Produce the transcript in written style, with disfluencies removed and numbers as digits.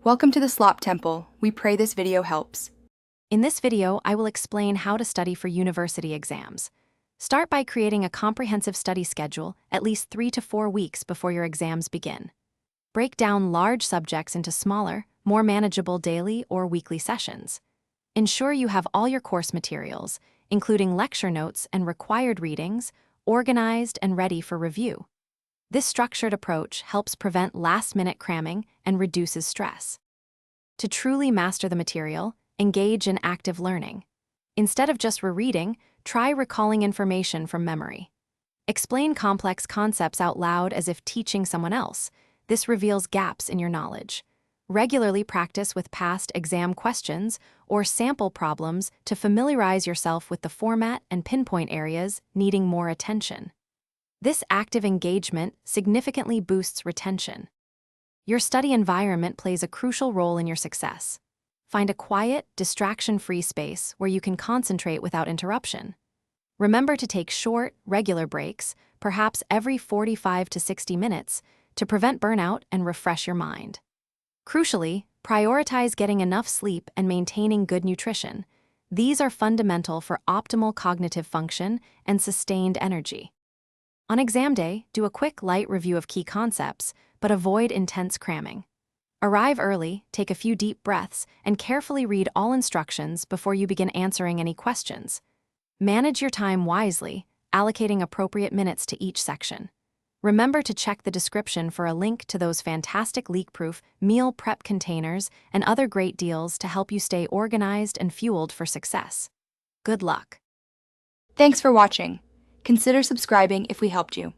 Welcome to the Slop Temple. We pray this video helps. In this video, I will explain how to study for university exams. Start by creating a comprehensive study schedule at least 3 to 4 weeks before your exams begin. Break down large subjects into smaller, more manageable daily or weekly sessions. Ensure you have all your course materials, including lecture notes and required readings, organized and ready for review. This structured approach helps prevent last-minute cramming and reduces stress. To truly master the material, engage in active learning. Instead of just rereading, try recalling information from memory. Explain complex concepts out loud as if teaching someone else. This reveals gaps in your knowledge. Regularly practice with past exam questions or sample problems to familiarize yourself with the format and pinpoint areas needing more attention. This active engagement significantly boosts retention. Your study environment plays a crucial role in your success. Find a quiet, distraction-free space where you can concentrate without interruption. Remember to take short, regular breaks, perhaps every 45 to 60 minutes, to prevent burnout and refresh your mind. Crucially, prioritize getting enough sleep and maintaining good nutrition. These are fundamental for optimal cognitive function and sustained energy. On exam day, do a quick, light review of key concepts, but avoid intense cramming. Arrive early, take a few deep breaths, and carefully read all instructions before you begin answering any questions. Manage your time wisely, allocating appropriate minutes to each section. Remember to check the description for a link to those fantastic leak-proof meal prep containers and other great deals to help you stay organized and fueled for success. Good luck. Thanks for watching. Consider subscribing if we helped you.